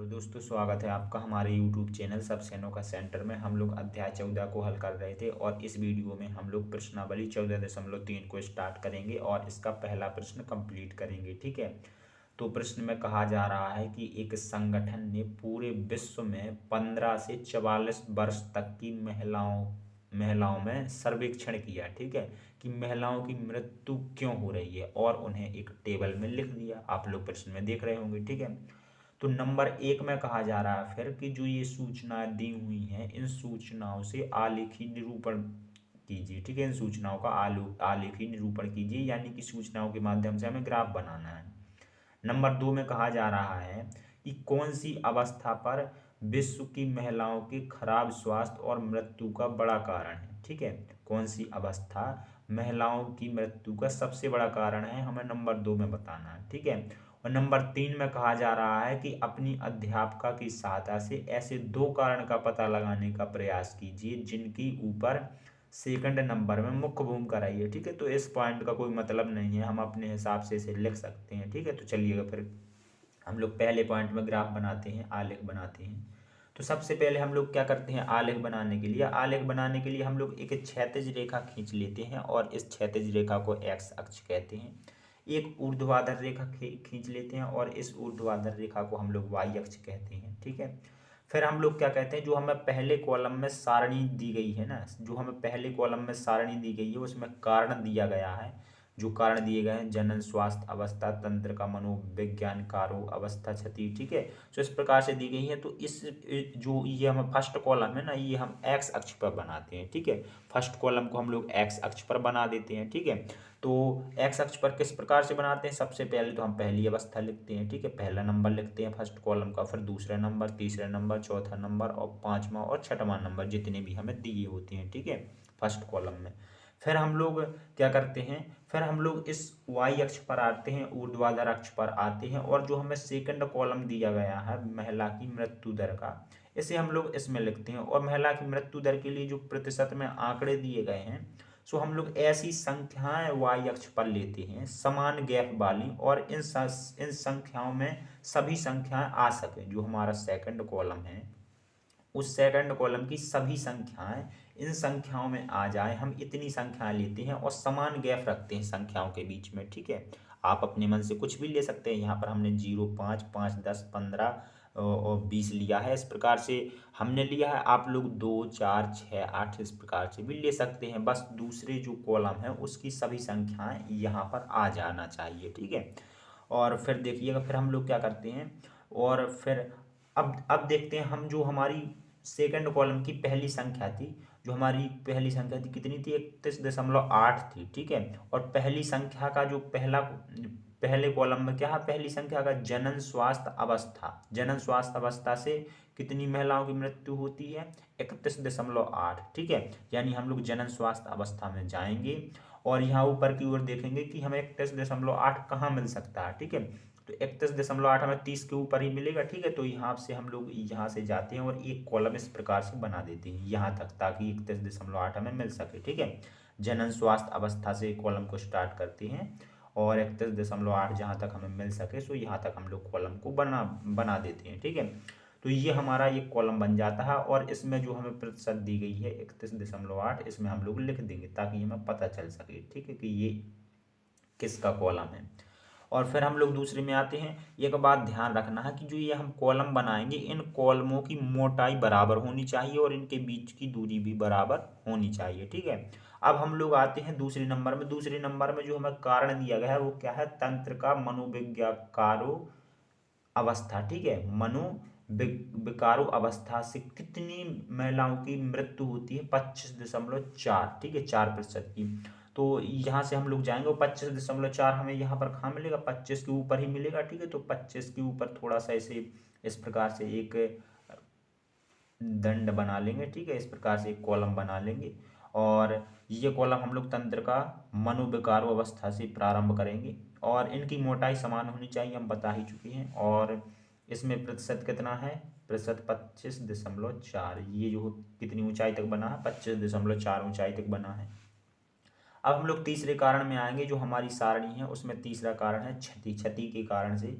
दोस्तों स्वागत है आपका हमारे YouTube चैनल सब सेनों का सेंटर में। हम लोग अध्याय 14 को हल कर रहे थे और इस वीडियो में हम लोग प्रश्नावली 14.3 को स्टार्ट करेंगे और इसका पहला प्रश्न कंप्लीट करेंगे। ठीक है, तो प्रश्न में कहा जा रहा है कि एक संगठन ने पूरे विश्व में 15 से 44 वर्ष तक की महिलाओं में सर्वेक्षण किया। ठीक है, कि महिलाओं की मृत्यु क्यों हो रही है और उन्हें एक टेबल में लिख दिया। आप लोग प्रश्न में देख रहे होंगे। ठीक है, तो नंबर 1 में कहा जा रहा है फिर कि जो ये सूचनाएं दी हुई हैं इन सूचनाओं से आलेखी निरूपण कीजिए। ठीक है, इन सूचनाओं का आलेखी निरूपण कीजिए, यानी कि सूचनाओं के माध्यम से हमें ग्राफ बनाना है। नंबर 2 में कहा जा रहा है कि कौन सी अवस्था पर विश्व की महिलाओं के खराब स्वास्थ्य और मृत्यु का बड़ा कारण है। ठीक है, कौन सी अवस्था महिलाओं की मृत्यु का सबसे बड़ा कारण है, हमें नंबर 2 में बताना है। ठीक है, और नंबर 3 में कहा जा रहा है कि अपनी अध्यापका की सहायता से ऐसे 2 कारण का पता लगाने का प्रयास कीजिए जिनकी ऊपर सेकंड नंबर में मुख्य भूमिका रही है। ठीक है, तो इस पॉइंट का कोई मतलब नहीं है, हम अपने हिसाब से इसे लिख सकते हैं। ठीक है, तो चलिएगा फिर हम लोग पहले पॉइंट में ग्राफ बनाते हैं, आलेख बनाते हैं। तो सबसे पहले हम लोग क्या करते हैं, आलेख बनाने के लिए हम लोग एक क्षैतिज रेखा खींच लेते हैं और इस क्षैतिज रेखा को एक्स अक्ष कहते हैं। एक ऊर्ध्वाधर रेखा खींच लेते हैं और इस ऊर्ध्वाधर रेखा को हम लोग वाई अक्ष कहते हैं। ठीक है, फिर हम लोग क्या कहते हैं, जो हमें पहले कॉलम में सारणी दी गई है ना, जो हमें पहले कॉलम में सारणी दी गई है उसमें कारण दिया गया है। जो कारण दिए गए हैं, जनन, स्वास्थ्य अवस्था, तंत्र का मनोविज्ञान, कारो अवस्था, क्षति। ठीक है, तो इस प्रकार से दी गई है। तो इस जो ये हम फर्स्ट कॉलम है ना, ये हम एक्स अक्ष पर बनाते हैं। ठीक है, फर्स्ट कॉलम को हम लोग एक्स अक्ष पर बना देते हैं। ठीक है, तो एक्स अक्ष पर किस प्रकार से बनाते हैं, सबसे पहले तो हम पहली अवस्था लिखते हैं। ठीक है, पहला नंबर लिखते हैं फर्स्ट कॉलम का, फिर दूसरा नंबर, तीसरा नंबर, चौथा नंबर और पांचवा और छठवां नंबर जितने भी हमें दिए होते हैं। ठीक है, फर्स्ट कॉलम में फिर हम लोग क्या करते हैं, फिर हम लोग इस वाई अक्ष पर आते हैं, ऊर्ध्वाधर अक्ष पर आते हैं और जो हमें सेकंड कॉलम दिया गया है महिला की मृत्यु दर का, इसे हम लोग इसमें लिखते हैं। और महिला की मृत्यु दर के लिए जो प्रतिशत में आंकड़े दिए गए हैं, सो हम लोग ऐसी संख्याएं वाई अक्ष पर लेते हैं समान गैप वाली, और इन संख्याओं में सभी संख्याएं आ सके। जो हमारा सेकंड कॉलम है उस सेकंड कॉलम की सभी संख्याएं इन संख्याओं में आ जाए, हम इतनी संख्याएं लेते हैं और समान गैप रखते हैं संख्याओं के बीच में। ठीक है, आप अपने मन से कुछ भी ले सकते हैं। यहाँ पर हमने 0, 5, 5, 10, 15 और 20 लिया है। इस प्रकार से हमने लिया है, आप लोग 2, 4, 6, 8 इस प्रकार से भी ले सकते हैं। बस दूसरे जो कॉलम है उसकी सभी संख्याएं यहाँ पर आ जाना चाहिए। ठीक है, और फिर देखिएगा, फिर हम लोग क्या करते हैं, और फिर अब देखते हैं हम, जो हमारी सेकंड कॉलम की पहली संख्या थी, जो हमारी पहली संख्या थी कितनी थी, 31.8 थी। ठीक है, और पहली संख्या का जो पहले कॉलम में क्या है, पहली संख्या का जनन स्वास्थ्य अवस्था, जनन स्वास्थ्य अवस्था से कितनी महिलाओं की मृत्यु होती है, 31.8। ठीक है, यानी हम लोग जनन स्वास्थ्य अवस्था में जाएंगे और यहाँ ऊपर की ओर देखेंगे कि हमें 31.8 कहाँ मिल सकता है। ठीक है, तो 31.8 हमें 30 के ऊपर ही मिलेगा। ठीक है, तो यहाँ से हम लोग यहाँ से जाते हैं और एक कॉलम इस प्रकार से बना देते हैं यहाँ तक, ताकि 31.8 हमें मिल सके। ठीक है, जनन स्वास्थ्य अवस्था से कॉलम को स्टार्ट करते हैं और 31.8 जहाँ तक हमें मिल सके, सो यहाँ तक हम लोग कॉलम को बना देते हैं। ठीक है, तो ये हमारा ये कॉलम बन जाता है और इसमें जो हमें प्रतिशत दी गई है 31.8, इसमें हम लोग लिख देंगे ताकि हमें पता चल सके। ठीक है, कि ये किसका कॉलम है। और फिर हम लोग दूसरे में आते हैं। एक बात ध्यान रखना है कि जो ये हम कॉलम बनाएंगे, इन कॉलमों की मोटाई बराबर होनी चाहिए और इनके बीच की दूरी भी बराबर होनी चाहिए। ठीक है, अब हम लोग आते हैं दूसरे नंबर में। दूसरे नंबर में जो हमें कारण दिया गया है वो क्या है, तंत्र का मनोविज्ञाकारो अवस्था। ठीक है, विकारो अवस्था से कितनी महिलाओं की मृत्यु होती है, 25.4। ठीक है, 4% की। तो यहाँ से हम लोग जाएंगे और 25.4 हमें यहाँ पर कहाँ मिलेगा, 25 के ऊपर ही मिलेगा। ठीक है, तो 25 के ऊपर थोड़ा सा ऐसे इस प्रकार से एक दंड बना लेंगे। ठीक है, इस प्रकार से एक कॉलम बना लेंगे और ये कॉलम हम लोग तंत्र का मनोविकारो अवस्था से प्रारंभ करेंगे और इनकी मोटाई समान होनी चाहिए, हम बता ही चुके हैं। और इसमें प्रतिशत कितना है, प्रतिशत 25.4। ये जो कितनी ऊंचाई तक बना है, 25.4 ऊंचाई तक बना है। अब हम लोग तीसरे कारण में आएंगे। जो हमारी सारणी है उसमें तीसरा कारण है क्षति। क्षति के कारण से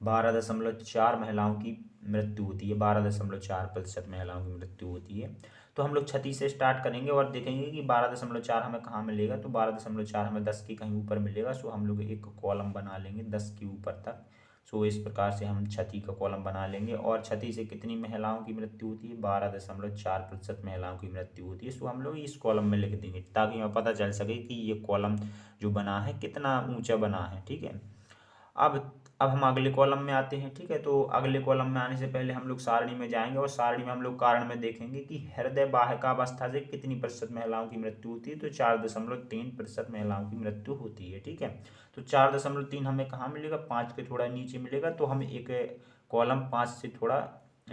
12.4 महिलाओं की मृत्यु होती है, 12.4% महिलाओं की मृत्यु होती है। तो हम लोग क्षति से स्टार्ट करेंगे और देखेंगे कि 12.4 हमें कहाँ मिलेगा, तो 12.4 हमें 10 के कहीं ऊपर मिलेगा। सो हम लोग एक कॉलम बना लेंगे 10 के ऊपर तक। सो इस प्रकार से हम क्षति का कॉलम बना लेंगे। और क्षति से कितनी महिलाओं की मृत्यु होती है, 12.4% महिलाओं की मृत्यु होती है। सो हम लोग इस कॉलम में लिख देंगे ताकि हमें पता चल सके कि ये कॉलम जो बना है कितना ऊंचा बना है। ठीक है, अब हम अगले कॉलम में आते हैं। ठीक है, तो अगले कॉलम में आने से पहले हम लोग सारणी में जाएंगे और सारणी में हम लोग कारण में देखेंगे कि हृदय वाहिकावस्था से कितनी प्रतिशत महिलाओं की मृत्यु होती है, तो 4.3% महिलाओं की मृत्यु होती है। ठीक है, तो 4.3 हमें कहाँ मिलेगा, 5 के थोड़ा नीचे मिलेगा। तो हम एक कॉलम 5 से थोड़ा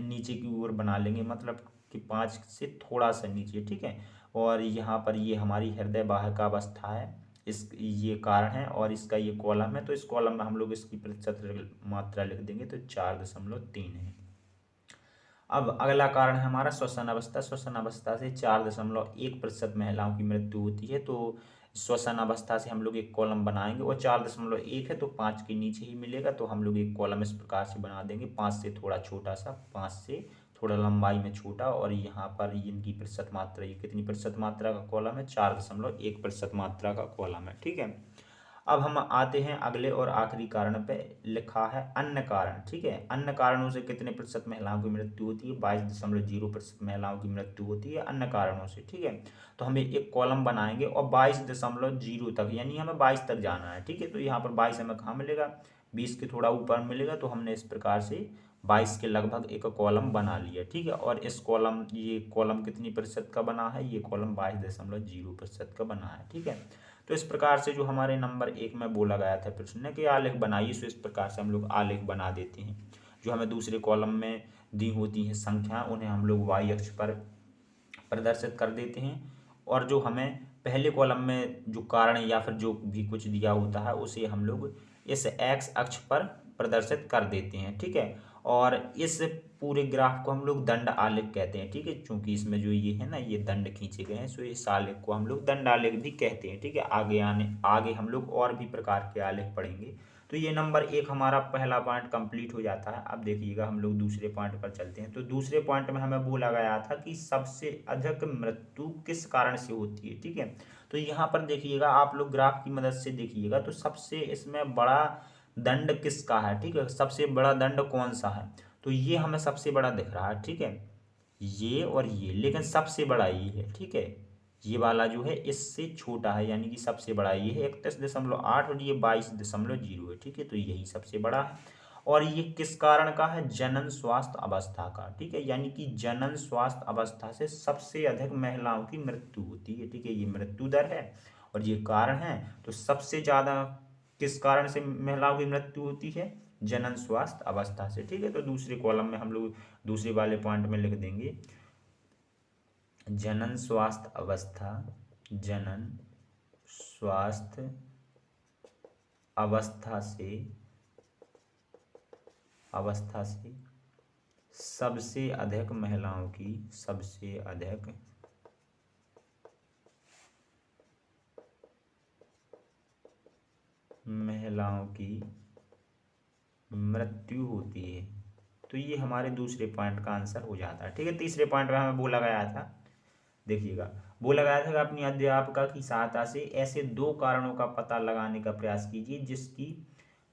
नीचे की ओर बना लेंगे, मतलब कि 5 से थोड़ा सा नीचे। ठीक है, और यहाँ पर ये हमारी हृदय वाहिकावस्था है, इस ये कारण है और इसका ये कॉलम है। तो इस कॉलम में हम लोग इसकी प्रतिशत मात्रा लिख देंगे, तो 4.3 है। अब अगला कारण है हमारा श्वसन अवस्था। श्वसन अवस्था से 4.1% महिलाओं की मृत्यु होती है। तो श्वसन अवस्था से हम लोग एक कॉलम बनाएंगे और 4.1 है तो 5 के नीचे ही मिलेगा। तो हम लोग एक कॉलम इस प्रकार से बना देंगे, 5 से थोड़ा छोटा सा, 5 से थोड़ा लंबाई में छोटा। और यहाँ पर इनकी प्रतिशत मात्रा, ये कितनी प्रतिशत मात्रा का कॉलम है, 4.1% मात्रा का कॉलम है। ठीक है, अब हम आते हैं अगले और आखिरी कारण पे, लिखा है अन्य कारण। ठीक है, अन्य कारणों से कितने प्रतिशत महिलाओं की मृत्यु होती है, 22.0% महिलाओं की मृत्यु होती है अन्य कारणों से। ठीक है, तो हम एक कॉलम बनाएंगे और 22.0 तक, यानी हमें 22 तक जाना है। ठीक है, तो यहाँ पर 22 हमें कहाँ मिलेगा, 20 के थोड़ा ऊपर मिलेगा। तो हमने इस प्रकार से 22 के लगभग एक कॉलम बना लिया। ठीक है, और इस कॉलम, ये कॉलम कितनी प्रतिशत का बना है, ये कॉलम 22.0% का बना है। ठीक है, तो इस प्रकार से जो हमारे नंबर 1 में बोला गया था प्रश्न कि आलेख बनाइए, सो इस प्रकार से हम लोग आलेख बना देते हैं। जो हमें दूसरे कॉलम में दी होती है संख्या, उन्हें हम लोग y अक्ष पर प्रदर्शित कर देते हैं। और जो हमें पहले कॉलम में जो कारण या फिर जो भी कुछ दिया होता है उसे हम लोग इस x अक्ष पर प्रदर्शित कर देते हैं। ठीक है, और इस पूरे ग्राफ को हम लोग दंड आलेख कहते हैं। ठीक है, क्योंकि इसमें जो ये है ना, ये दंड खींचे गए हैं, सो इस आलेख को हम लोग दंड आलेख भी कहते हैं। ठीक है, आगे हम लोग और भी प्रकार के आलेख पढ़ेंगे। तो ये नंबर 1 हमारा पहला पॉइंट कंप्लीट हो जाता है। अब देखिएगा हम लोग दूसरे पॉइंट पर चलते हैं। तो दूसरे पॉइंट में हमें बोला गया था कि सबसे अधिक मृत्यु किस कारण से होती है। ठीक है, तो यहाँ पर देखिएगा, आप लोग ग्राफ की मदद से देखिएगा, तो सबसे इसमें बड़ा दंड किसका है। ठीक है, सबसे बड़ा दंड कौन सा है, तो ये हमें सबसे बड़ा दिख रहा है। ठीक है, ये और ये, लेकिन सबसे बड़ा ये है। ठीक है, ये वाला जो है इससे छोटा है, यानी कि सबसे बड़ा ये है 31.8 और ये 22.0 है। ठीक है, तो यही सबसे बड़ा है। और ये किस कारण का है, जनन स्वास्थ्य अवस्था का। ठीक है, यानी कि जनन स्वास्थ्य अवस्था से सबसे अधिक महिलाओं की मृत्यु होती है। ठीक है, ये मृत्यु दर है और ये कारण है। तो सबसे ज्यादा किस कारण से महिलाओं की मृत्यु होती है, जनन स्वास्थ्य अवस्था से। ठीक है, तो दूसरे कॉलम में हम लोग दूसरे वाले पॉइंट में लिख देंगे जनन स्वास्थ्य अवस्था, जनन स्वास्थ्य अवस्था से सबसे अधिक महिलाओं की, सबसे अधिक महिलाओं की मृत्यु होती है। तो ये हमारे दूसरे पॉइंट का आंसर हो जाता है। ठीक है, तीसरे पॉइंट में हमें बोला गया था, देखिएगा, बोला गया था कि अपनी अध्यापिका की सहायता से ऐसे 2 कारणों का पता लगाने का प्रयास कीजिए जिसकी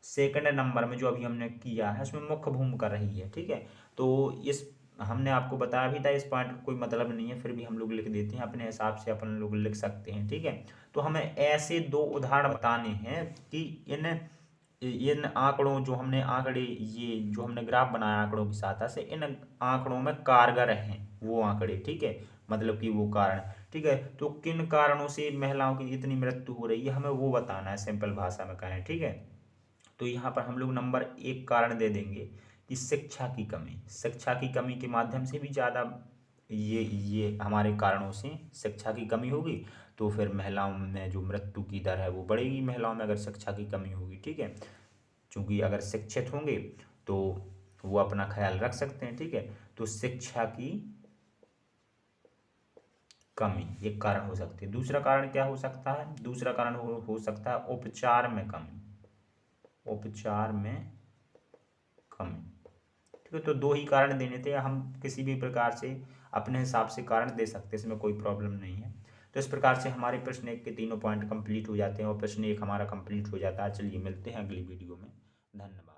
सेकंड नंबर में जो अभी हमने किया है उसमें मुख्य भूमिका रही है। ठीक है, तो इस हमने आपको बताया भी था, इस पॉइंट का कोई मतलब नहीं है, फिर भी हम लोग लिख देते हैं, अपने हिसाब से अपन लोग लिख सकते हैं। ठीक है, तो हमें ऐसे 2 उदाहरण बताने हैं कि इन आंकड़ों, जो हमने आंकड़े, ये जो हमने ग्राफ बनाया आंकड़ों की सहायता से, इन आंकड़ों में कारगर हैं वो आंकड़े। ठीक है, मतलब कि वो कारण। ठीक है, तो किन कारणों से महिलाओं की इतनी मृत्यु हो रही है हमें वो बताना है, सिंपल भाषा में कहें। ठीक है, तो यहाँ पर हम लोग नंबर 1 कारण दे देंगे कि शिक्षा की कमी। शिक्षा की कमी के माध्यम से भी ज़्यादा ये हमारे कारणों से शिक्षा की कमी होगी, तो फिर महिलाओं में जो मृत्यु की दर है वो बढ़ेगी, महिलाओं में अगर शिक्षा की कमी होगी। ठीक है, क्योंकि अगर शिक्षित होंगे तो वो अपना ख्याल रख सकते हैं। ठीक है, तो शिक्षा की कमी एक कारण हो सकती है। दूसरा कारण क्या हो सकता है, दूसरा कारण हो सकता है उपचार में कमी, उपचार में कमी। ठीक तो दो ही कारण देने थे, हम किसी भी प्रकार से अपने हिसाब से कारण दे सकते हैं, इसमें कोई प्रॉब्लम नहीं है। तो इस प्रकार से हमारे प्रश्न एक के तीनों पॉइंट कंप्लीट हो जाते हैं और प्रश्न एक हमारा कंप्लीट हो जाता है। चलिए मिलते हैं अगली वीडियो में। धन्यवाद।